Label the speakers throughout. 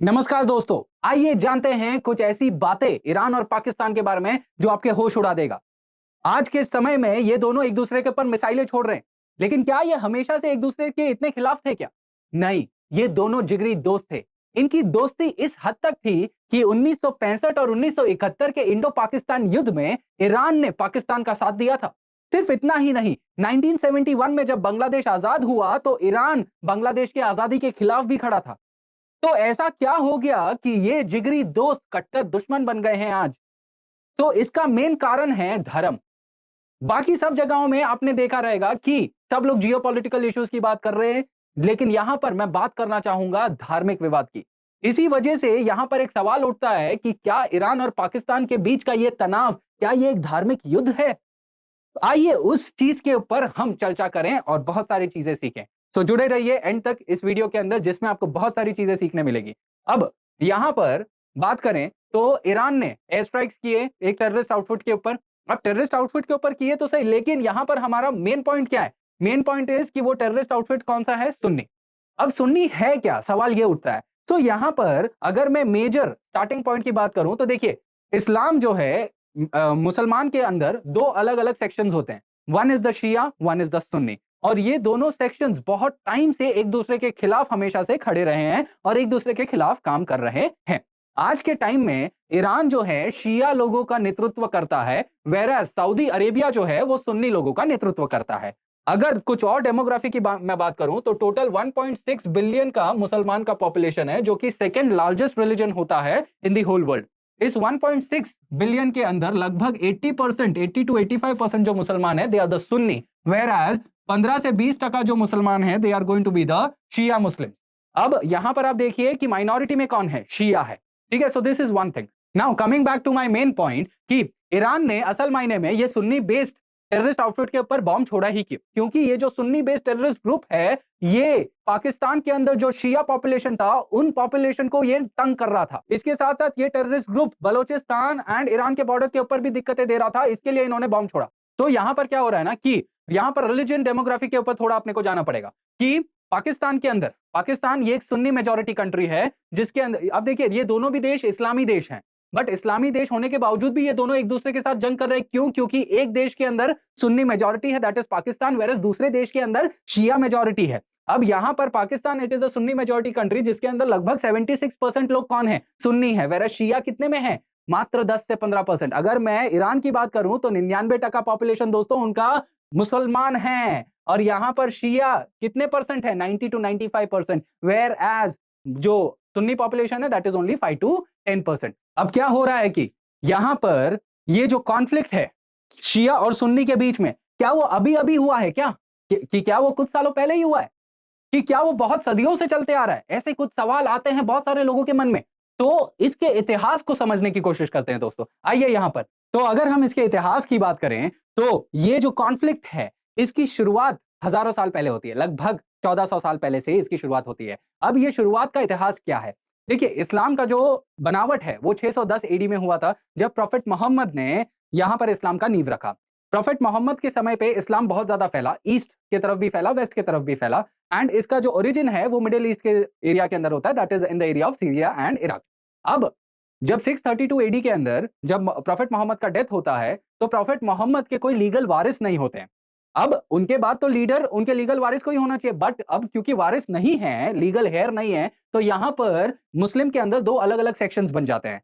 Speaker 1: नमस्कार दोस्तों, आइए जानते हैं कुछ ऐसी बातें ईरान और पाकिस्तान के बारे में जो आपके होश उड़ा देगा। आज के समय में ये दोनों एक दूसरे के ऊपर मिसाइलें छोड़ रहे हैं, लेकिन क्या ये हमेशा से एक दूसरे के इतने खिलाफ थे क्या? नहीं, ये दोनों जिगरी दोस्त थे। इनकी दोस्ती इस हद तक थी कि 1965 और 1971 के इंडो पाकिस्तान युद्ध में ईरान ने पाकिस्तान का साथ दिया था। सिर्फ इतना ही नहीं, 1971 में जब बांग्लादेश आजाद हुआ तो ईरान बांग्लादेश की आजादी के खिलाफ भी खड़ा था। तो ऐसा क्या हो गया कि ये जिगरी दोस्त कट्टर दुश्मन बन गए हैं आज? तो इसका मेन कारण है धर्म। बाकी सब जगहों में आपने देखा रहेगा कि सब लोग जियोपॉलिटिकल इश्यूज की बात कर रहे हैं, लेकिन यहां पर मैं बात करना चाहूंगा धार्मिक विवाद की। इसी वजह से यहां पर एक सवाल उठता है कि क्या ईरान और पाकिस्तान के बीच का ये तनाव, क्या ये एक धार्मिक युद्ध है? आइए उस चीज के ऊपर हम चर्चा करें और बहुत सारी चीजें सीखें। तो जुड़े रहिए एंड तक इस वीडियो के अंदर, जिसमें आपको बहुत सारी चीजें सीखने मिलेगी। अब यहां पर बात करें तो ईरान ने एयर स्ट्राइक्स किए एक टेररिस्ट आउटफिट के ऊपर। अब टेररिस्ट आउटफिट के ऊपर किए तो सही, लेकिन यहां पर हमारा मेन पॉइंट क्या है? मेन पॉइंट इज कि वो टेररिस्ट आउटफिट कौन सा है? सुन्नी। अब सुन्नी है क्या, सवाल ये उठता है। तो यहां पर अगर मैं मेजर स्टार्टिंग पॉइंट की बात करूं तो देखिए, इस्लाम जो है, मुसलमान के अंदर दो अलग अलग सेक्शंस होते हैं। One is the Shia, one is the Sunni. और ये दोनों सेक्शंस बहुत टाइम से एक दूसरे के खिलाफ हमेशा से खड़े रहे हैं और एक दूसरे के खिलाफ काम कर रहे हैं। आज के टाइम में ईरान जो है शिया लोगों का नेतृत्व करता है, वेरएज सऊदी अरेबिया जो है वो सुन्नी लोगों का नेतृत्व करता है। अगर कुछ और डेमोग्राफी की मैं बात करूं तो टोटल 1.6 बिलियन का मुसलमान का पॉपुलेशन है, जो कि सेकंड लार्जेस्ट रिलीजन होता है इन दी होल वर्ल्ड। इस 1.6 बिलियन के अंदर लगभग 80%, 80 टू 85% जो मुसलमान है they are the Sunni, whereas 15 से 20% जो मुसलमान है they are going to be the Shia Muslim. अब यहां पर आप देखिए कि माइनॉरिटी में कौन है? शिया है। ठीक है, so this is one thing. Now coming back to my main point कि ईरान ने असल मायने में ये सुन्नी बेस्ड टेररिस्ट आउटफिट के ऊपर बॉम्ब छोड़ा ही क्यों? क्योंकि ये जो सुन्नी बेस्ड टेररिस्ट ग्रुप है, ये पाकिस्तान के अंदर जो शिया पॉपुलेशन था उन पॉपुलेशन को ये तंग कर रहा था। इसके साथ साथ ये terrorist group Balochistan and Iran के बॉर्डर के ऊपर भी दिक्कतें दे रहा था, इसके लिए इन्होंने बॉम्ब छोड़ा। तो यहां पर क्या हो रहा है ना कि यहां पर रिलीजन डेमोग्राफी के ऊपर थोड़ा अपने को जाना पड़ेगा कि पाकिस्तान के अंदर, पाकिस्तान ये एक सुन्नी मेजोरिटी कंट्री है जिसके अंदर, अब देखिए ये दोनों भी देश इस्लामी देश हैं, बट इस्लामी देश होने के बावजूद भी ये दोनों एक दूसरे के साथ जंग कर रहे हैं। क्यों? क्योंकि एक देश के अंदर सुन्नी मेजोरिटी है, दैट इज पाकिस्तान, वेरस दूसरे देश के अंदर शिया मेजोरिटी है। अब यहां पर Pakistan it is a Sunni majority country जिसके अंदर लगभग 76% लोग कौन है? सुन्नी है, वेरस शिया कितने में है? मात्र 10 से 15%। अगर मैं ईरान की बात करूं तो 99% पॉपुलेशन दोस्तों उनका मुसलमान है, और यहां पर शिया कितने परसेंट है? 90 टू 95%, वेयर एज जो सुन्नी पॉपुलेशन है दैट इज ओनली 5 टू 10%। अब क्या हो रहा है कि यहां पर ये जो कॉन्फ्लिक्ट है शिया और सुन्नी के बीच में, क्या वो अभी अभी हुआ है क्या? कि क्या वो कुछ सालों पहले ही हुआ है? कि क्या वो बहुत सदियों से चलते आ रहा है? ऐसे कुछ सवाल आते हैं बहुत सारे लोगों के मन में। तो इसके इतिहास को समझने की कोशिश करते हैं दोस्तों। आइए यहां पर, तो अगर हम इसके इतिहास की बात करें तो ये जो कॉन्फ्लिक्ट है इसकी शुरुआत हजारों साल पहले होती है, लगभग 1400 साल पहले से इसकी शुरुआत होती है। अब ये शुरुआत का इतिहास क्या है? देखिए, इस्लाम का जो बनावट है वो 610 एडी में हुआ था, जब प्रॉफेट मोहम्मद ने यहां पर इस्लाम का नींव रखा। प्रॉफेट मोहम्मद के समय पे इस्लाम बहुत ज्यादा फैला, ईस्ट की तरफ भी फैला, वेस्ट की तरफ भी फैला, एंड इसका जो ओरिजिन है वो मिडिल ईस्ट के एरिया के अंदर होता है, that is in the area of Syria and Iraq. अब जब 632 एडी के अंदर जब प्रॉफेट मोहम्मद का डेथ होता है तो प्रॉफेट मोहम्मद के कोई लीगल वारिस नहीं होते हैं। अब उनके बाद तो लीडर उनके लीगल वारिस को ही होना चाहिए, बट अब क्योंकि वारिस नहीं है, लीगल हेयर नहीं है, तो यहां पर मुस्लिम के अंदर दो अलग अलग सेक्शंस बन जाते हैं।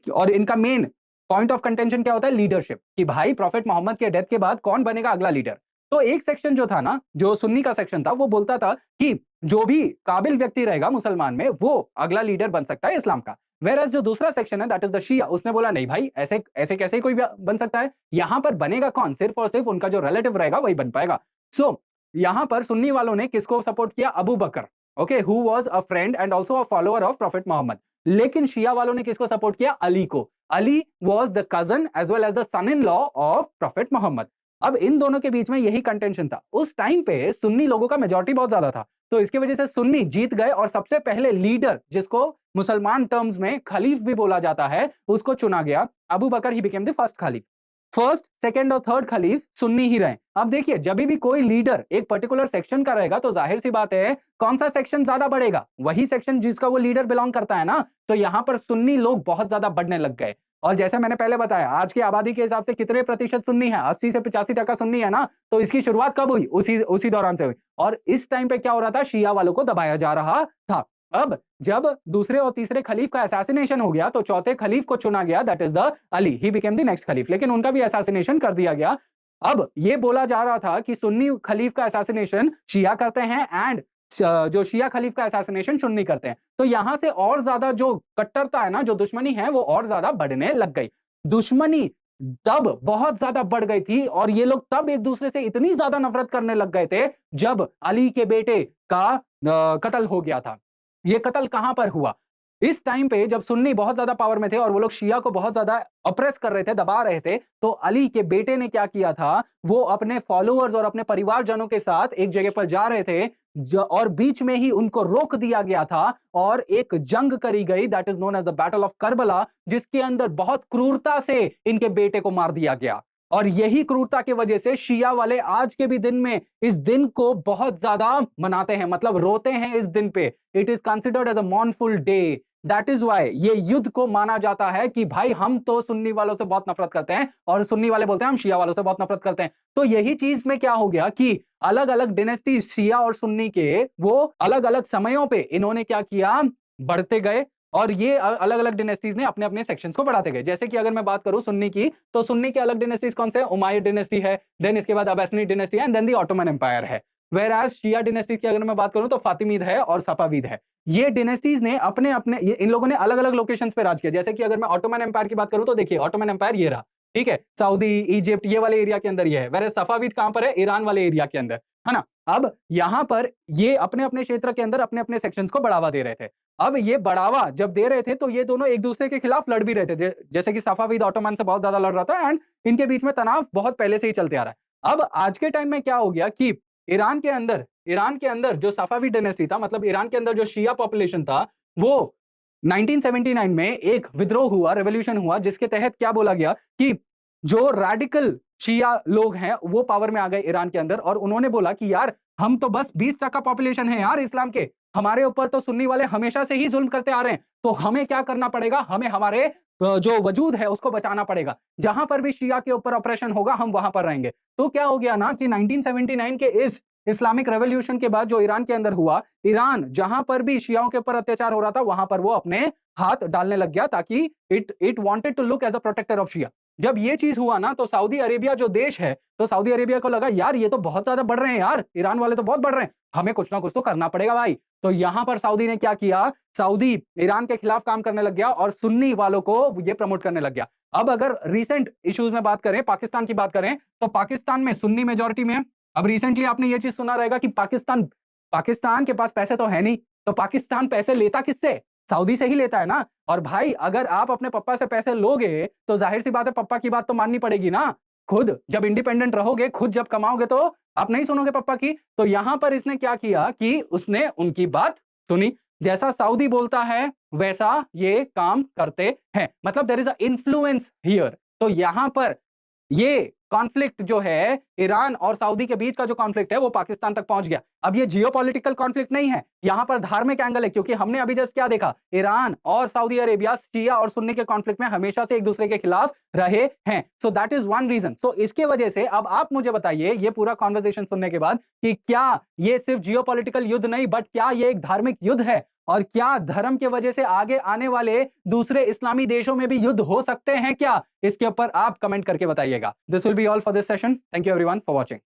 Speaker 1: और इनका मेन पॉइंट ऑफ कंटेंशन क्या होता है? लीडरशिप, कि भाई प्रॉफेट मोहम्मद के डेथ के बाद कौन बनेगा अगला लीडर। तो एक सेक्शन जो था ना, जो सुन्नी का सेक्शन था, वो बोलता था कि जो भी काबिल व्यक्ति रहेगा मुसलमान में वो अगला लीडर बन सकता है इस्लाम का। वेरएज़ जो दूसरा सेक्शन है दैट इज द शिया, उसने बोला नहीं भाई, ऐसे ऐसे कैसे कोई बन सकता है? यहां पर बनेगा कौन? सिर्फ और सिर्फ उनका जो रिलेटिव रहेगा वही बन पाएगा। सो यहां पर सुन्नी वालों ने किसको सपोर्ट किया? Abu Bakr, okay, who was a friend and also a follower of Prophet Muhammad. लेकिन शिया वालों ने किसको सपोर्ट किया? अली को। Ali was the cousin as well as the son in law of Prophet Muhammad. अब इन दोनों के बीच में यही कंटेंशन था। उस टाइम पे सुन्नी लोगों का मेजॉरिटी बहुत ज्यादा था, तो इसकी वजह से सुन्नी जीत गए और सबसे पहले लीडर, जिसको मुसलमान टर्म्स में खलीफ भी बोला जाता है, उसको चुना गया। Abu Bakr he became the first खलीफ। फर्स्ट, सेकंड और थर्ड खलीफ सुन्नी ही रहे। अब देखिए, जब भी कोई लीडर एक पर्टिकुलर सेक्शन का रहेगा तो जाहिर सी बात है कौन सा सेक्शन ज्यादा बढ़ेगा, वही सेक्शन जिसका वो लीडर बिलोंग करता है ना। तो यहां पर सुन्नी लोग बहुत ज्यादा बढ़ने लग गए। और जैसे मैंने पहले बताया, आज की आबादी के हिसाब से कितने प्रतिशत सुन्नी है, 80 से 85% सुन्नी है ना। तो इसकी शुरुआत कब हुई, उसी उसी दौरान से हुई। और इस टाइम पे क्या हो रहा था, शिया वालों को दबाया जा रहा था। अब जब दूसरे और तीसरे खलीफ का असैसिनेशन हो गया तो चौथे खलीफ को चुना गया, that is the Ali, he became the next खलीफ, लेकिन उनका भी असैसिनेशन कर दिया गया। अब ये बोला जा रहा था कि सुन्नी खलीफ का असैसिनेशन शिया करते हैं एंड जो शिया खलीफ का असैसिनेशन सुन्नी करते हैं। तो यहां से और ज्यादा जो कट्टरता है ना, जो दुश्मनी है, वो और ज्यादा बढ़ने लग गई। दुश्मनी तब बहुत ज्यादा बढ़ गई थी और ये लोग तब एक दूसरे से इतनी ज्यादा नफरत करने लग गए थे जब अली के बेटे का कत्ल हो गया था। ये कत्ल कहां पर हुआ, इस टाइम पे जब सुन्नी बहुत ज्यादा पावर में थे और वो लोग शिया को बहुत ज्यादा अप्रेस कर रहे थे, दबा रहे थे, तो अली के बेटे ने क्या किया था, वो अपने फॉलोअर्स और अपने परिवारजनों के साथ एक जगह पर जा रहे थे और बीच में ही उनको रोक दिया गया था और एक जंग करी गई, that is known as the battle of Karbala, जिसके अंदर बहुत क्रूरता से इनके बेटे को मार दिया गया। और यही क्रूरता की वजह से शिया वाले आज के भी दिन में इस दिन को बहुत ज्यादा मनाते हैं, मतलब रोते हैं इस दिन पे। It is considered as a mournful day. That is why ये युद्ध को माना जाता है कि भाई हम तो सुन्नी वालों से बहुत नफरत करते हैं और सुन्नी वाले बोलते हैं हम शिया वालों से बहुत नफरत करते हैं। तो यही चीज में क्या हो गया कि अलग अलग डिनेस्टी शिया और सुन्नी के वो अलग अलग समयों पे इन्होंने क्या किया, बढ़ते गए। और ये अलग अलग डिनेस्टीज ने अपने अपने सेक्शंस को बढ़ाते गए। जैसे कि अगर मैं बात करूं सुन्नी की, तो सुन्नी के अलग डिनेस्टीज कौन से हैं, उमाय्यद डिनेस्टी है, देन इसके बाद अब्बासिड डिनेस्टी है, and then the Ottoman empire है। वेयर एज शिया डिनेस्टी की अगर मैं बात करूं तो फातिमीद है और सफाविद है। ये डिनेस्टीज ने अपने अपने इन लोगों ने अलग अलग लोकेशंस पे राज किया। जैसे कि अगर मैं ऑटोमन एम्पायर की बात करूं तो देखिए, ऑटोमन एम्पायर ये रहा, ठीक है, सऊदी, इजिप्ट, ये वाले एरिया के अंदर ये है। वेयर सफाविद कहां पर है, ईरान वाले एरिया के अंदर, है ना। अब यहां पर ये अपने अपने क्षेत्र के अंदर अपने अपने सेक्शंस को बढ़ावा दे रहे थे। अब ये बढ़ावा जब दे रहे थे तो ये दोनों एक दूसरे के खिलाफ लड़ भी रहे थे। जैसे कि सफाविद ऑटोमन से बहुत ज्यादा लड़ रहा था एंड इनके बीच में तनाव बहुत पहले से ही चलते आ रहा है। अब आज के टाइम में क्या हो गया कि ईरान के अंदर जो सफाविद डायनेस्टी था, मतलब ईरान के अंदर जो शिया पॉपुलेशन था, वो 1979 में एक विद्रोह हुआ, रेवोल्यूशन हुआ, जिसके तहत क्या बोला गया कि जो रेडिकल शिया लोग हैं वो पावर में आ गए ईरान के अंदर और उन्होंने बोला कि यार हम तो बस 20% पॉपुलेशन है यार इस्लाम के, हमारे ऊपर तो सुन्नी वाले हमेशा से ही जुल्म करते आ रहे हैं, तो हमें क्या करना पड़ेगा, हमें हमारे जो वजूद है उसको बचाना पड़ेगा। जहां पर भी शिया के ऊपर ऑपरेशन होगा हम वहां पर रहेंगे। तो क्या हो गया ना कि 1979 के इस इस्लामिक रेवोल्यूशन के बाद जो ईरान के अंदर हुआ, ईरान जहां पर भी शियाओं के ऊपर अत्याचार हो रहा था वहां पर वो अपने हाथ डालने लग गया ताकि it wanted to look as a protector of शिया। जब ये चीज हुआ ना तो सऊदी अरेबिया जो देश है, तो सऊदी अरेबिया को लगा यार ये तो बहुत ज्यादा बढ़ रहे हैं यार, ईरान वाले तो बहुत बढ़ रहे हैं, हमें कुछ ना कुछ तो करना पड़ेगा भाई। तो यहां पर सऊदी ने क्या किया, सऊदी ईरान के खिलाफ काम करने लग गया और सुन्नी वालों को ये प्रमोट करने लग गया। अब अगर रिसेंट इश्यूज में बात करें, पाकिस्तान की बात करें, तो पाकिस्तान में सुन्नी मेजोरिटी में है। अब रिसेंटली आपने ये चीज सुना रहेगा कि पाकिस्तान पाकिस्तान के पास पैसे तो है नहीं, तो पाकिस्तान पैसे लेता किससे, सऊदी से ही लेता है ना। और भाई अगर आप अपने पापा से पैसे लोगे तो जाहिर सी बात है पापा की बात तो माननी पड़ेगी ना। खुद जब इंडिपेंडेंट रहोगे, खुद जब कमाओगे तो आप नहीं सुनोगे पापा की। तो यहां पर इसने क्या किया कि उसने उनकी बात सुनी, जैसा सऊदी बोलता है वैसा ये काम करते हैं, मतलब there is a influence here. तो यहां पर ये कॉन्फ्लिक्ट जो है ईरान और सऊदी के बीच का जो कॉन्फ्लिक्ट है वो पाकिस्तान तक पहुंच गया। अब ये जियोपॉलिटिकल कॉन्फ्लिक्ट नहीं है, यहां पर धार्मिक एंगल है, क्योंकि हमने अभी जस्ट क्या देखा, ईरान और सऊदी अरेबिया शिया और सुन्नी के कॉन्फ्लिक्ट में हमेशा से एक दूसरे के खिलाफ रहे हैं। So that is one reason. So इसके वजह से अब आप मुझे बताइए ये पूरा कॉन्वर्सेशन सुनने के बाद कि क्या ये सिर्फ जियोपॉलिटिकल युद्ध नहीं बट क्या ये एक धार्मिक युद्ध है, और क्या धर्म की वजह से आगे आने वाले दूसरे इस्लामी देशों में भी युद्ध हो सकते हैं क्या, इसके ऊपर आप कमेंट करके बताइएगा। This will be all for this session. Thank you everyone for watching.